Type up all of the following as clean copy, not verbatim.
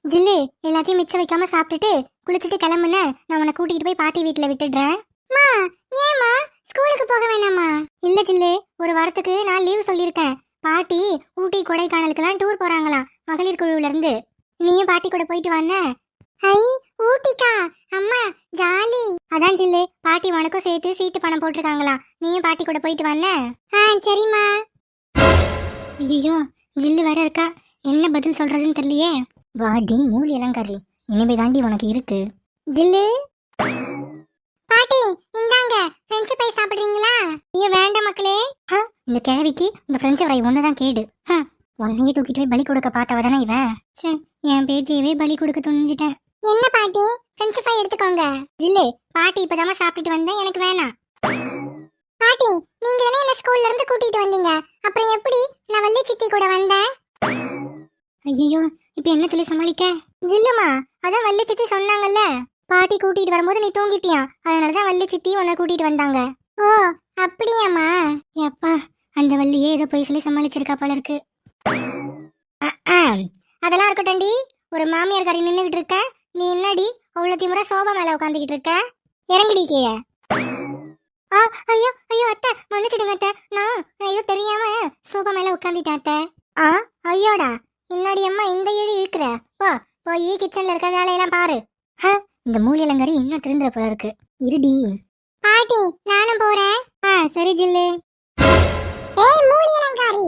ஜில்லு, எல்லாத்தையும் மிச்சம் வைக்காம சாப்பிட்டுட்டு குளிச்சுட்டு கிளம்புன. நான் உன்னை கூட்டிகிட்டு போய் பாட்டி வீட்டில் விட்டுடுறேன். மா, ஏமா ஸ்கூலுக்கு போக வேணாமா? இல்ல ஜில்லு, ஒரு வாரத்துக்கு நான் லீவ் சொல்லியிருக்கேன். பாட்டி ஊட்டி கொடைக்கானலுக்கெல்லாம் டூர் போறாங்களாம் மகளிர் குழுவுல இருந்து. நீயும் பாட்டி கூட போயிட்டு வானே. ஐ, ஊட்டிக்கா? அம்மா ஜாலி. அதான் ஜில்லு, பாட்டி உனக்கும் சேர்த்து சீட்டு பணம் போட்டிருக்காங்களாம். நீயும் பாட்டி கூட போயிட்டு வானே. சரிம்மா. ஐயோ, ஜில்லு வேற இருக்கா, என்ன பதில் சொல்றதுன்னு தெரியலையே. வாடி மூலி இளங்காரி, இனிமே தாண்டி உனக்கு இருக்கு. ஜில்லு, பாட்டி இந்தாங்க ஃப்ரெஞ்சு பை சாப்பிடுறீங்களா? ஐயோ வேண்டாம் மக்களே. இந்த கிழவிக்கு இந்த ஃப்ரெஞ்சு ஃப்ரை ஒண்ணுதான் கேடு. உன்னையே தூக்கிட்டு போய் பலி கொடுக்க பார்த்தவ தானே இவ. என் பேத்தியவே பலி கொடுக்க துணிஞ்சிட்டேன். என்ன பாட்டி, ஃப்ரெஞ்சு ஃப்ரை எடுத்துக்கோங்க. ஜில்லு, பாட்டி இப்பதாம சாப்பிட்டுட்டு வந்தேன், எனக்கு வேணாம். பாட்டி, நீங்க தானே என்ன ஸ்கூல்ல இருந்து கூட்டிட்டு வந்தீங்க, அப்புறம் எப்படி நான் வள்ளி சித்தி கூட வந்தேன்? ஐயோ, இப்ப என்ன சொல்லி சமாளிக்க? ஜில்லுமா, அதான் வள்ளி சித்தி சொன்னாங்கல்ல, பாட்டி கூட்டிட்டு வரும்போது நீ தூங்கிட்டியா, அதனாலதான் வள்ளி சித்தி உன்னை கூட்டிட்டு வந்தாங்க. ஓ அப்படியாம்மா? எப்பா, அந்த வள்ளியே ஏதோ போய் சொல்லி சமாளிச்சிருக்கா போல இருக்கு. அதெல்லாம் இருக்கட்டும்டி, ஒரு மாமியார் கறி நின்னுகிட்டு இருக்க, நீ என்னடி அவ்வளோ திமுறை சோபா மேல உட்காந்துக்கிட்டு இருக்க? இறங்குடி கீழே. ஐயோ ஐயோ அத்தை, மன்னிச்சிடுங்க அத்தை, நான் ஏதோ தெரியாம சோபா மேல உட்காந்துட்டேன் அத்தை. ஐயோடா, இன்னாடி அம்மா இந்த இழி இருக்கிற, போய் கிச்சன்ல இருக்க வேலையெல்லாம் பாரு. இந்த மூலியலங்கரி இன்னும் திருந்துற போல இருக்கு. இருடி பாட்டி, நானும் போறேன். சரி ஜில்லு. ஏய் மூலியலங்காரி,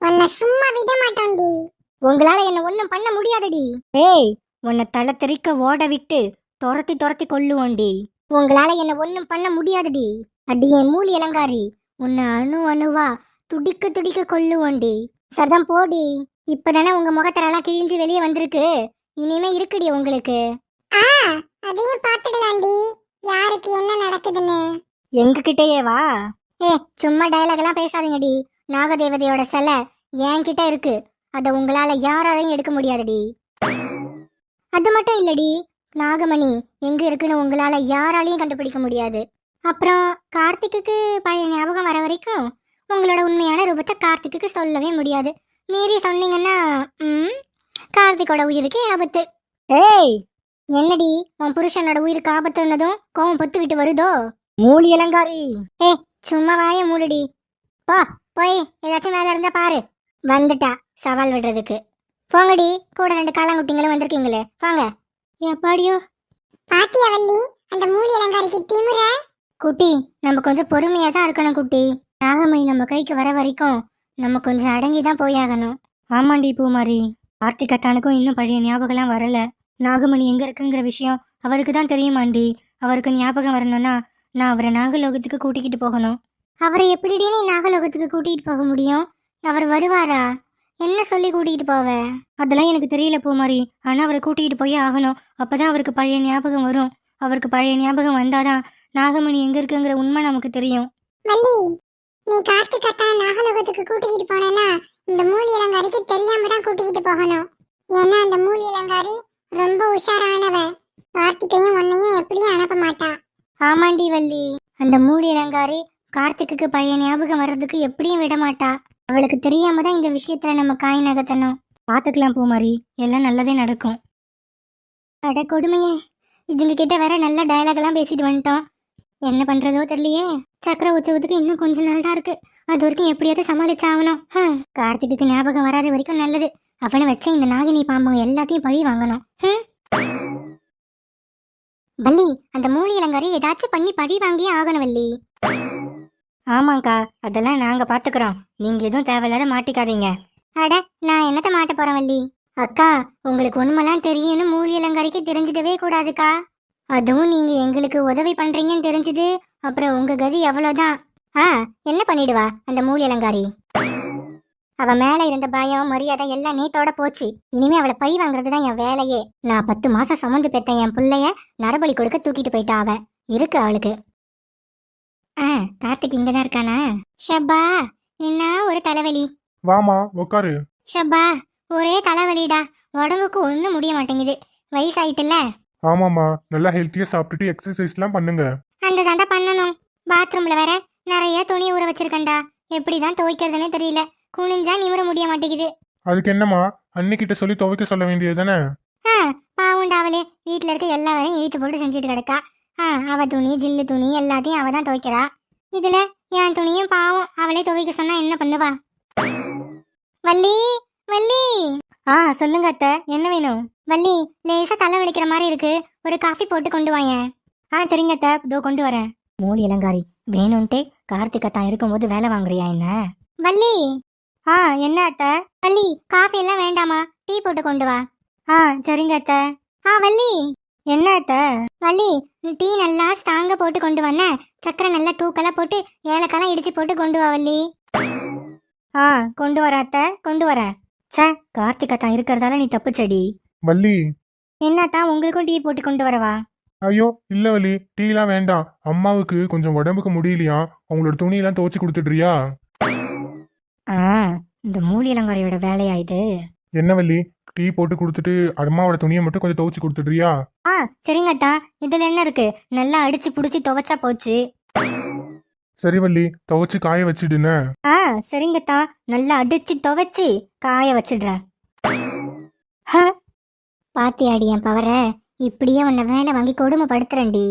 உன்னை சும்மா விட மாட்டோம்டி. உங்களால என்ன ஒண்ணும் பண்ண முடியாதுடி. ஏய், உன்னை தலை தெறிக்க ஓட விட்டு துரத்தி துரத்தி கொல்லுவோண்டி. உங்களால என்ன ஒண்ணும் பண்ண முடியாதுடி. அடியே மூலியலங்காரி, உன்னை அணு அணுவா துடிக்க துடிக்க கொல்லுவோண்டி. சரிதான் போடி. இப்பதானே உங்க முகத்தரெல்லாம் கிழிஞ்சு வெளியே வந்திருக்கு, இனிமே இருக்குடி உங்களுக்கு. அதையும் பாத்துடலாண்டி, யாருக்கு என்ன நடக்குதுன்னு. எங்க கிட்டயே வா. சும்மா டயலாக் எல்லாம் பேசாதீங்கடி. நாகதேவதையோட சிலை என்கிட்ட இருக்கு, அத உங்களால யாராலையும் எடுக்க முடியாதுடி. அது மட்டும் இல்லடி, நாகமணி எங்க இருக்குன்னு உங்களால யாராலையும் கண்டுபிடிக்க முடியாது. அப்புறம் கார்த்திக்கு பழைய ஞாபகம் வர வரைக்கும் உங்களோட உண்மையான ரூபத்தை கார்த்திக்கு சொல்லவே முடியாது. மீறி சொன்னீங்கன்னா கார்த்திகோட உயிருக்கு ஆபத்து. ஏய், என்னடி உன் புருஷனோட உயிருக்கு ஆபத்துன்னதும் கோவம் பொத்துக்கிட்டு வருதோ? மூலி இளங்காரி. சும்மா வாய மூடுடி. போய் ஏதாச்சும் வேலை இருந்தா பாரு. வந்துட்டா சவால் விடுறதுக்கு. போங்கடி, கூட 2 காலாங்குட்டிங்களும் வந்திருக்கீங்களே, வாங்க. எப்பாடியோ பாட்டியா வள்ளி, அந்த மூலி இளங்காரிக்கு திமுற. குட்டி, நம்ம கொஞ்சம் பொறுமையா தான் இருக்கணும் குட்டி. நாகமணி நம்ம கைக்கு வர வரைக்கும் நம்ம கொஞ்சம் அடங்கிதான் போயாகணும். ஆமாண்டி பூமாரி, கார்த்திகத்தானுக்கும் இன்னும் பழைய ஞாபகம்லாம் வரல. நாகமணி எங்க இருக்குங்கிற விஷயம் அவருக்கு தான் தெரியுமாண்டி. அவருக்கு ஞாபகம் வரணும்னா நான் அவரை நாகலோகத்துக்கு கூட்டிக்கிட்டு போகணும். அவரை எப்படிடி நீ நாகலோகத்துக்கு கூட்டிகிட்டு போக முடியும்? அவர் வருவாரா? என்ன சொல்லி கூட்டிகிட்டு போவ? அதெல்லாம் எனக்கு தெரியல பூமாரி, ஆனா அவரை கூட்டிகிட்டு போயே ஆகணும். அப்பதான் அவருக்கு பழைய ஞாபகம் வரும். அவருக்கு பழைய ஞாபகம் வந்தாதான் நாகமணி எங்க இருக்குங்கிற உண்மை நமக்கு தெரியும். வள்ளி, நீ கார்த்திகத்தா நாகலோகத்துக்கு கூட்டிக்கிட்டு போனா இந்த மூலி இளங்காரிக்கு தெரியாம தான் கூட்டிக்கிட்டு போகணும். ஏன்னா அந்த மூலி இளங்காரி ரொம்ப உஷாரானவ. கார்த்திகையும் உன்னையும் எப்படியும் அனுப்ப மாட்டா. ஆமாண்டி வள்ளி, அந்த மூலி இளங்காரி கார்த்திக்கு பழைய ஞாபகம் வர்றதுக்கு எப்படியும் விட மாட்டா. அவளுக்கு தெரியாம தான் இந்த விஷயத்துல நம்ம காய் நகர்த்தணும். பாத்துக்கலாம் பூமாரி, எல்லாம் நல்லதே நடக்கும். அட கொடுமையே, இதுங்க கிட்ட வேற நல்ல டயலாக் எல்லாம் பேசிட்டு வந்துட்டோம். என்ன பண்றதோ தெரியலையே. சக்கர உற்சவத்துக்கு இன்னும் கொஞ்ச நாள் தான் இருக்கு, அது வரைக்கும் எப்படியாவது சமாளிச்சாகணும். கார்த்திக்கு ஞாபகம் வராத வரைக்கும் நல்லது. அவனை வச்ச இந்த நாகினி பாம்பு எல்லாத்தையும் பழி வாங்கணும். வள்ளி, அந்த மூலி இளங்காரி ஏதாச்சும் பண்ணி பழி வாங்கியே ஆகணும் வள்ளி. ஆமாங்கா, அதெல்லாம் நாங்க பாத்துக்கிறோம், நீங்க எதுவும் தேவையில்லாத மாட்டிக்காதீங்க. அட, நான் என்னத்த மாட்ட போறேன் வள்ளி. அக்கா, உங்களுக்கு உண்மைலாம் தெரியும்னு மூலி இளங்காரிக்கு தெரிஞ்சிடவே கூடாதுக்கா. அதுவும் நீங்க எங்களுக்கு உதவி பண்றீங்கன்னு தெரிஞ்சது, அப்புறம் உங்க கதி எவ்வளவுதான். என்ன பண்ணிடுவா அந்த மூலி இளங்காரி? அவ மேல இருந்த பயம் மரியாதை எல்லாம் நேத்தோட போச்சு. இனிமே அவளை பழி வாங்குறதுதான் என் வேலையே. நான் 10 மாசம் சுமந்து பெத்த என் பிள்ளைய நரபலி கொடுக்க தூக்கிட்டு போயிட்டா அவ. இருக்கு அவளுக்கு. கார்த்திக் இங்கதான் இருக்கானா? ஷப்பா, என்ன ஒரு தலைவலி. வாமா உட்காரு. ஷப்பா, ஒரே தலைவலிடா, உடம்புக்கு ஒண்ணும் முடிய மாட்டேங்குது. வயசாயிட்டுல. ஆமாமா, நல்லா ஹெல்த்தியா சாப்பிட்டுட்டு எக்ஸசைஸ்லாம் பண்ணுங்க. அந்த தாண்டா பண்ணணும். பாத்ரூம்ல வேற நிறைய துணி ஊற வச்சிருக்கேன்டா, எப்படிதான் துவைக்கிறதுனே தெரியல. குனிஞ்சா நிமிர முடிய மாட்டேங்குது. அதுக்கு என்னமா, அன்னிக்கிட்ட சொல்லி துவைக்க சொல்ல வேண்டியது தானே? பாவுண்டா அவளே வீட்டுல இருக்க எல்லா வேலையும் இழுத்து போட்டு செஞ்சுட்டு கிடக்கா. அவ துணி ஜில்லு துணி எல்லாத்தையும் அவ தான் துவைக்கிறா. இதுல என் துணியும் பாவம் அவளே துவைக்க சொன்னா என்ன பண்ணுவா? வள்ளி வள்ளி. சொல்லுங்க அத்தை, என்ன வேணும்? வள்ளி, லேசா தலை வலிக்கிற மாதிரி இருக்கு, ஒரு காஃபி போட்டு கொண்டு வாயேன். சரிங்க அத்தை, இதோ கொண்டு வரேன். மூலி இளங்காரி, வேணும்ட்டே கார்த்திக் அத்தான் இருக்கும்போது வேலை வாங்குறியா என்ன? வள்ளி. என்ன அத்தை? வள்ளி, காஃபி எல்லாம் வேண்டாமா, டீ போட்டு கொண்டு வா. சரிங்க அத்தை. வள்ளி. என்ன அத்தை? வள்ளி, டீ நல்லா ஸ்ட்ராங்க போட்டு கொண்டு வந்த, சக்கரை நல்லா தூக்கெல்லாம் போட்டு ஏலக்காலாம் இடிச்சு போட்டு கொண்டு வா வள்ளி. கொண்டு வர அத்தை, கொண்டு வரேன். கார்த்திக் அத்தான் இருக்கிறதால நீ தப்பு செடி. வள்ளி. என்னத்தா, உங்களுக்கும் டீ போட்டு கொண்டு வரவா? ஐயோ இல்ல வள்ளி, டீலாம் வேண்டாம். அம்மாவுக்கு கொஞ்சம் உடம்புக்கு முடியலையா, அவங்களோட துணியெல்லாம் துவைச்சு கொடுத்துட்றியா? இந்த மூலி இளங்காரியோட வேலையா இது? என்ன வள்ளி, டீ போட்டு கொடுத்துட்டு அம்மாவோட துணியை மட்டும் கொஞ்சம் துவைச்சு கொடுத்துட்றியா? சரிங்கத்தா, இதுல என்ன இருக்கு, நல்லா அடிச்சு புடிச்சு துவைச்சா போச்சு. சரி வள்ளி, துவைச்சு காய வச்சிடுன. சரிங்கத்தா, நல்லா அடிச்சு துவைச்சு காய வச்சிடுறேன். பாத்தியாடி என் பவர, இப்படியே உன்னை வேலை வாங்கி கொடுமைப்படுத்துறேன்டி.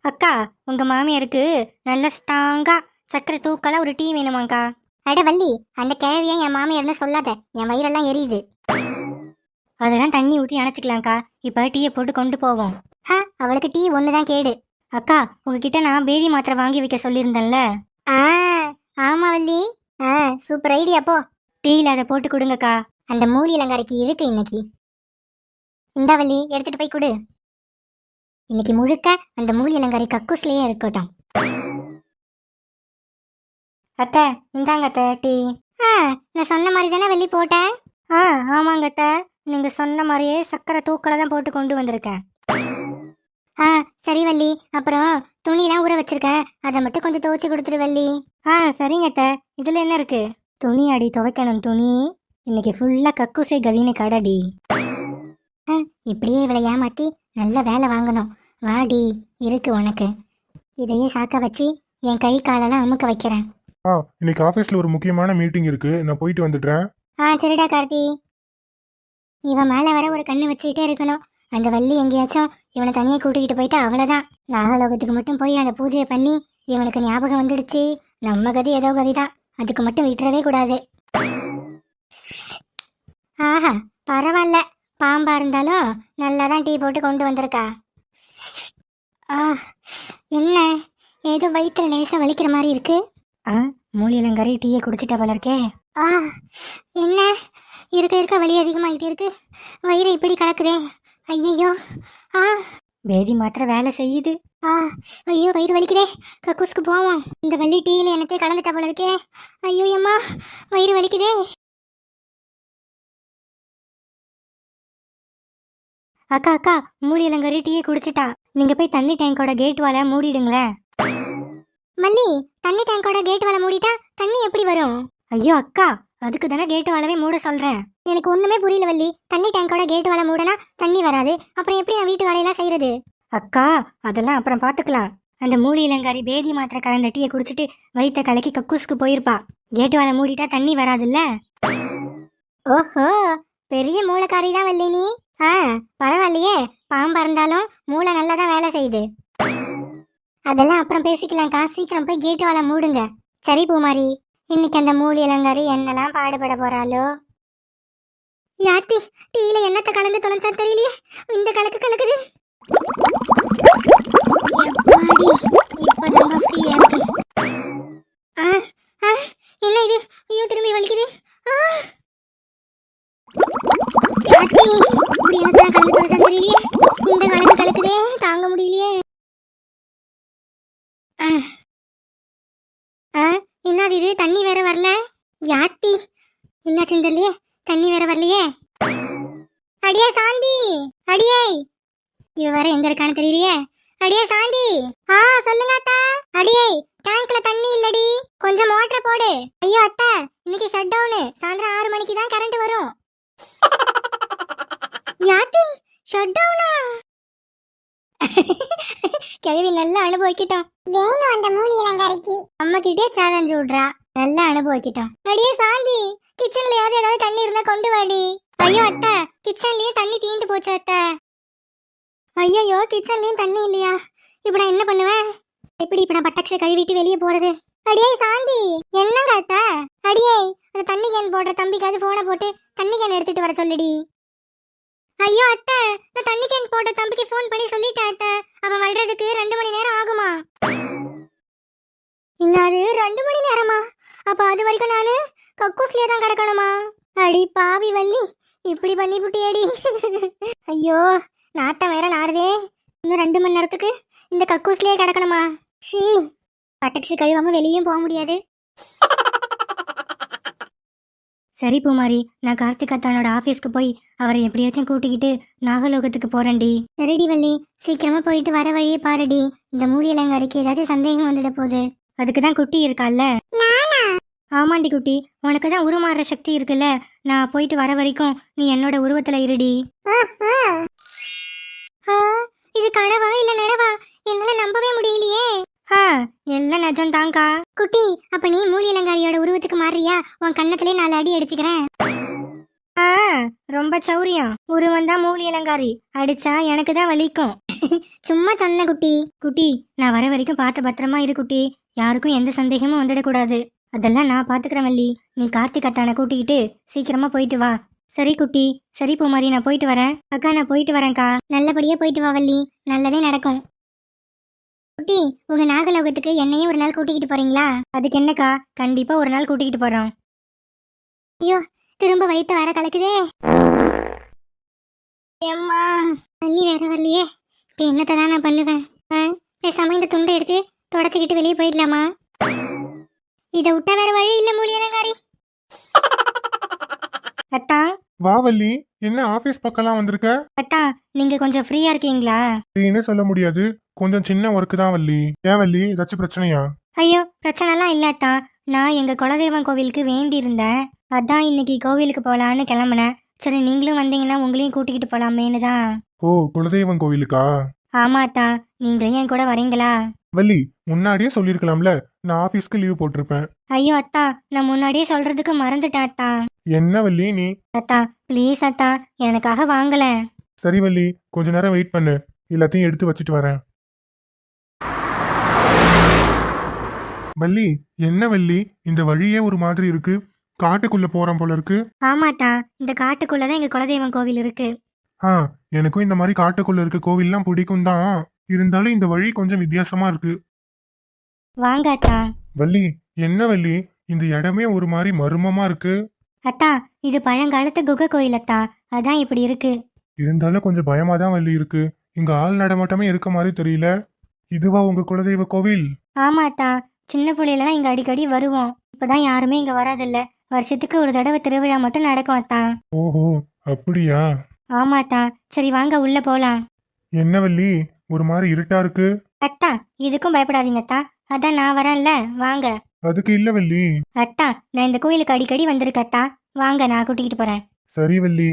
அக்கா, உங்க மாமியாருக்கு நல்ல ஸ்ட்ராங்கா சக்கரை தூக்கலா ஒரு டீ வேணுமாக்கா? அட வள்ளி, அந்த கிழவியா என் மாமியார்னு சொல்லாத, என் வயிறெல்லாம் எரியுது. அதெல்லாம் தண்ணி ஊற்றி அணைச்சிக்கலாம்க்கா, இப்போ டீயை போட்டு கொண்டு போவோம். அவளுக்கு டீ ஒண்ணுதான் கேடு. அக்கா, உங்ககிட்ட நான் பேதி மாத்திரை வாங்கி வைக்க சொல்லியிருந்தேன்ல. ஆமா வள்ளி. Super idea. போ, டீயில் அதை போட்டு கொடுங்கக்கா. அந்த மூலி இளங்காரிக்கு இருக்கு இன்னைக்கு. இந்த வள்ளி, எடுத்துட்டு போய் கொடு. இன்னைக்கு முழுக்க அந்த மூலி இளங்காரி கக்கூஸ்லயே இருக்கட்டும். அத்தை, இந்தாங்க அத்தை டீ. நான் சொன்ன மாதிரி தானே வள்ளி போட்டேன்? ஆமாங்க அத்தை, நீங்க சொன்ன மாதிரியே சக்கரை தூக்கலை தான் போட்டு கொண்டு வந்திருக்கேன். சரி வள்ளி, அப்புறம் துணியெல்லாம் ஊற வச்சிருக்கேன், அதை மட்டும் கொஞ்சம் துவைச்சு கொடுத்துரு வள்ளி. சரிங்க அத்தை. இதுல என்ன இருக்கு? துணி அடி துவைக்கணும் துணி. இன்னைக்கு ஃபுல்லா கக்கூசை கதின்னு கடடி. இப்படியே இவளை ஏமாத்தி நல்ல வேலை வாங்கணும். வாடி, இருக்கு உனக்கு. இதையே சாக்க வச்சு என் கை காலெல்லாம் அமுக்க வைக்கிறேன். இன்னைக்கு ஆபீஸ்ல ஒரு முக்கியமான மீட்டிங் இருக்கு, நான் போயிட்டு வந்துடுறேன். சரிடா கார்த்தி. இவன் மேல வர ஒரு கண்ணு வச்சுக்கிட்டே இருக்கணும். அந்த வள்ளி எங்கேயாச்சும் இவனை தனியாக கூட்டிக்கிட்டு போயிட்டா அவ்வளோதான். நாகலோகத்துக்கு மட்டும் போய் அந்த பூஜையை பண்ணி இவனுக்கு ஞாபகம் வந்துடுச்சு, நம்ம கதி ஏதோ கதிதான், அதுக்கு மட்டும் விட்டுறவே கூடாது. பரவாயில்ல, பாம்பா இருந்தாலும் நல்லா தான் டீ போட்டு கொண்டு வந்திருக்கா. என்ன ஏதோ வயிற்றுல லேசாக வலிக்கிற மாதிரி இருக்கு. மூலி இளங்காரி டீயை குடிச்சிட்டா போல இருக்கே. என்ன இருக்க இருக்க வலி அதிகமாகிட்டே இருக்கு, வயிறு இப்படி கலக்குதே. ஐயோ, பேதி மாத்திரை வேலை செய்யுது. ஐயோ, வயிறு வலிக்குதே, கக்கூஸ்க்கு போவோம். இந்த வள்ளி டீயில் என்னத்தையே கலந்துட்டா போல இருக்கே. ஐயோ அம்மா, வயிறு வலிக்குதே. அக்கா அக்கா, மூலி இளங்காரி டீயை குடிச்சிட்டா. நீங்க போய் தண்ணி டேங்கோட கேட் வாலை மூடிடுங்களேன். மல்லி, தண்ணி டேங்கோட கேட் வாலை மூடிட்டா தண்ணி எப்படி வரும்? ஐயோ அக்கா, அதுக்கு தானே கேட்டு வாழவே மூட சொல்றேன். எனக்கு ஒண்ணுமே புரியல வள்ளி. தண்ணி டேங்கோட கேட்டு வாழ மூடனா தண்ணி வராது, அப்புறம் எப்படி நான் வீட்டு வேலையெல்லாம் செய்யறது? அக்கா, அதெல்லாம் அப்புறம் பாத்துக்கலாம். அந்த மூலி இளங்காரி பேதி மாத்திரை கலந்த டீயை குடிச்சிட்டு வயிற்ற கலக்கி கக்கூஸ்க்கு போயிருப்பா. கேட்டு வாழ மூடிட்டா தண்ணி வராதுல்ல. ஓஹோ, பெரிய மூளைக்காரி தான் வள்ளி நீ. பரவாயில்லையே, பாம்பா இருந்தாலும் மூளை நல்லா தான் வேலை செய்யுது. அதெல்லாம் அப்புறம் பேசிக்கலாம்க்கா, சீக்கிரம் போய் கேட்டு வாழ மூடுங்க. சரி பூமாரி, இன்னைக்கு அந்த மூலி இளங்காரி என்னெல்லாம் பாடுபட போறாளோ. யாத்தி, டீல என்னத்தை கலந்து தொலைச்சா தெரியலையே, இந்த கலக்கு கலக்குது. என்ன இது? ஐயோ, திரும்பி வலிக்குது. கலந்து தொலைச்சா தெரியலையே, இந்த கலக்கு கலக்குதே, தாங்க முடியலையே. என்னது இது? தண்ணி வேற வரல. யாத்தி, என்னாச்சுன்னு தெரியலையே, தண்ணி வேற வரலையே. அடியே சாந்தி, அடியே, இவ வேற எங்க இருக்கான்னு தெரியலையே. அடியே சாந்தி. சொல்லுங்க அத்தா. அடியே, டேங்க்ல தண்ணி இல்லடி, கொஞ்சம் மோட்டர் போடு. ஐயோ அத்தா, இன்னைக்கு ஷட் டவுனு, சாயந்தரம் 6 மணிக்கு தான் கரண்ட் வரும். யாத்தி, ஷட் டவுனா? கிழவி நல்லா அனுபவிக்கிட்டோம். வேணும் அந்த மூலி இளங்காரிக்கு. அம்மா கிட்டே சேலஞ்சு விடுறா, நல்லா அனுபவிக்கிட்டோம். அடியே சாந்தி, கிச்சன்ல ஏதாவது தண்ணி இருந்தா கொண்டு வாடி. ஐயோ அத்தை, கிச்சன்லயும் தண்ணி தீந்து போச்சு அத்தை. ஐயோ, கிச்சன்லயும் தண்ணி இல்லையா? இப்ப நான் என்ன பண்ணுவேன்? எப்படி இப்ப நான் பட்டாக்ஸை கழுவிட்டு வெளியே போறது? அடியே சாந்தி, என்னங்க அத்தை? அடியே, அந்த தண்ணி கேன் போடுற தம்பிக்காவது போனை போட்டு தண்ணி கேன் எடுத்துட்டு வர சொல்லுடி. ஐயோ அத்தை, நான் தண்ணி கேன் போடுற தம்பிக்கு போன் பண்ணி சொல்லிட்டேன் அத்தை. அவன் வர்றதுக்கு 2 மணி நேரம் ஆகுமா? இன்னாரு 2 மணி நேரமா? அப்ப அது வரைக்கும் நானு கக்கூஸ்லயே தான் கிடக்கணுமா? அடி பாவி வள்ளி, இப்படி பண்ணி புட்டியடி. ஐயோ, நாட்டம் வேற நாடுதே. இன்னும் 2 மணி நேரத்துக்கு இந்த கக்கூஸ்லயே கிடக்கணுமா? ஷீ, பட்டக்ஸி கழுவாம வெளியும் போக முடியாது. சரி பூமாரி, நான் கார்த்திக் அத்தானோட ஆபீஸ்க்கு போய் அவரை எப்படியாச்சும் கூட்டிக்கிட்டு நாகலோகத்துக்கு போறேன்டி. சரிடி வள்ளி, சீக்கிரமா போயிட்டு வர வழியே பாருடி. இந்த மூலியலங்காரிக்கு ஏதாச்சும் சந்தேகம் வந்துட போகுது. அதுக்கு தான் குட்டி இருக்கால்ல. ஆமாண்டி குட்டி, உனக்கு தான் உருமாறுற சக்தி இருக்குல்ல. நான் போயிட்டு வர வரைக்கும் நீ என்னோட உருவத்துல இருடி. இது கனவா இல்ல நனவா? என்னால நம்பவே முடியலையே. எல்லாம் நிஜம் தாங்கா. குட்டி, அப்ப நீ மூலியலங்காரியோட உருவத்துக்கு மாறியா? உன் கண்ணத்திலே 4 அடி அடிச்சுக்கிறேன். ரொம்ப சௌரியம். உருவம் தான் மூலியலங்காரி, அடிச்சா எனக்கு தான் வலிக்கும். சும்மா சொன்ன குட்டி. குட்டி, நான் வர வரைக்கும் பார்த்து பத்திரமா இரு குட்டி. யாருக்கும் எந்த சந்தேகமும் வந்துடக்கூடாது. அதெல்லாம் நான் பாத்துக்கிறேன் வள்ளி. நீ கார்த்திக் அத்தானை கூட்டிக்கிட்டு சீக்கிரமா போயிட்டு வா. சரி குட்டி. சரி பூமாரி, நான் போயிட்டு வரேன். அக்கா, நான் போயிட்டு வரேன்க்கா. நல்லபடியா போயிட்டு வா வள்ளி, நல்லதே நடக்கும். குட்டி, உங்க நாகலோகத்துக்கு என்னையும் ஒரு நாள் கூட்டிக்கிட்டு போறீங்களா? அதுக்கு என்னக்கா, கண்டிப்பா ஒரு நாள் கூட்டிக்கிட்டு போறோம். ஐயோ, திரும்ப வயிற்று வர கலக்குதே. அம்மா, தண்ணி வேற வரலையே. இப்ப என்னத்தான் நான் பண்ணுவேன்? பேசாம இந்த துண்டை எடுத்து தொடச்சிக்கிட்டு வெளியே போயிடலாமா? இதை விட்டா வேற வழி இல்ல மூலியலங்காரி. அத்தா. வா வள்ளி, என்ன ஆபீஸ் பக்கம்லாம் வந்திருக்க? அத்தா, நீங்க கொஞ்சம் ஃப்ரீயா இருக்கீங்களா? என்ன சொல்ல முடியாது, கொஞ்சம் சின்ன ஒர்க்கு தான் வள்ளி. ஏன் வள்ளி, ஏதாச்சும் பிரச்சனையா? ஐயோ, பிரச்சனைலாம் இல்லாட்டா. நான் எங்க குலதெய்வம் கோவிலுக்கு வேண்டி இருந்தேன். அதான் இன்னைக்கு கோவிலுக்கு போலான்னு கிளம்புனேன். சரி, நீங்களும் வந்தீங்கன்னா உங்களையும் கூட்டிக்கிட்டு போலாமேன்னு தான். ஓ, குலதெய்வம் கோவிலுக்கா? ஆமாத்தா, நீங்களும் என் கூட வரீங்களா? வள்ளி, முன்னாடியே சொல்லிருக்கலாம்ல, நான் ஆபீஸ்க்கு லீவ் போட்டிருப்பேன். ஐயோ அத்தா, நான் முன்னாடியே சொல்றதுக்கு மறந்துட்டேன் அத்தா. என்ன வள்ளி நீ? அத்தா ப்ளீஸ் அத்தா, எனக்காக வாங்கல. சரி வள்ளி, கொஞ்ச நேரம் வெயிட் பண்ணு, எல்லாத்தையும் எடுத்து வச்சுட்டு வரேன். வள்ளி, என்ன வள்ளி, இந்த வழியே ஒரு மாதிரி இருக்கு. காட்டுக்குள்ள போறோம் போல இருக்கு. ஆமாட்டா, இந்த காட்டுக்குள்ளதான் எங்க குலதெய்வம் கோவில் இருக்கு. எனக்கும் இந்த மாதிரி காட்டுக்குள்ள இருக்க கோவில்லாம் பிடிக்கும் தான். இருந்தாலும் இந்த வழி கொஞ்சம் வித்தியாசமா இருக்கு. வாங்க அத்தா. வள்ளி, என்ன வள்ளி, இந்த இடமே ஒரு மாதிரி மர்மமா இருக்கு. அத்தா, இது பழங்காலத்து குகை கோயில் அத்தா, அதான் இப்படி இருக்கு. இருந்தாலும் கொஞ்சம் பயமா தான் வள்ளி இருக்கு. இங்க ஆள் நடமாட்டமே இருக்க மாதிரி தெரியல. இதுவா உங்க குலதெய்வ கோவில்? ஆமா அத்தா, சின்ன பிள்ளைலாம் இங்க அடிக்கடி வருவோம். இப்பதான் யாருமே இங்க வராதில்ல. வருஷத்துக்கு ஒரு தடவை திருவிழா மட்டும் நடக்கும் அத்தா. ஓஹோ, அப்படியா? ஆமா அத்தா. சரி வாங்க உள்ள போலாம். என்ன வள்ளி, ஒரு மாதிரி இருட்டா இருக்கு. அத்தா, இதுக்கும் பயப்படாதீங்க அத்தா, அதான் நான் வரேன்ல, வாங்க. அதுக்கு இல்ல வள்ளி. அத்தா, நான் இந்த கோயிலுக்கு அடிக்கடி வந்திருக்கேன் அத்தா, வாங்க நான் கூட்டிகிட்டு போறேன். சரி வள்ளி.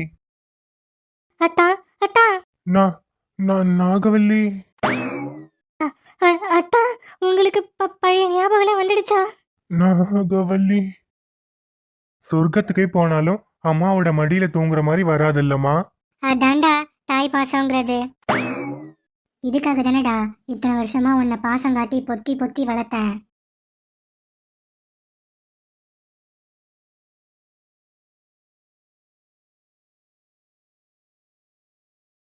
அத்தா. அத்தா. நான் நாகவல்லி. அத்தா, உங்களுக்கு பழைய ஞாபகம் வந்துடுச்சா? நாகவல்லி, சொர்க்கத்துக்கே போனாலும் அம்மாவோட மடியில தூங்குற மாதிரி வராதில்லம்மா. அதான்டா தாய் பாசங்கிறது. இதுக்காக தானடா இத்தனை வருஷமா உன்னை பாசம் காட்டி பொத்தி பொத்தி வளர்த்தேன்.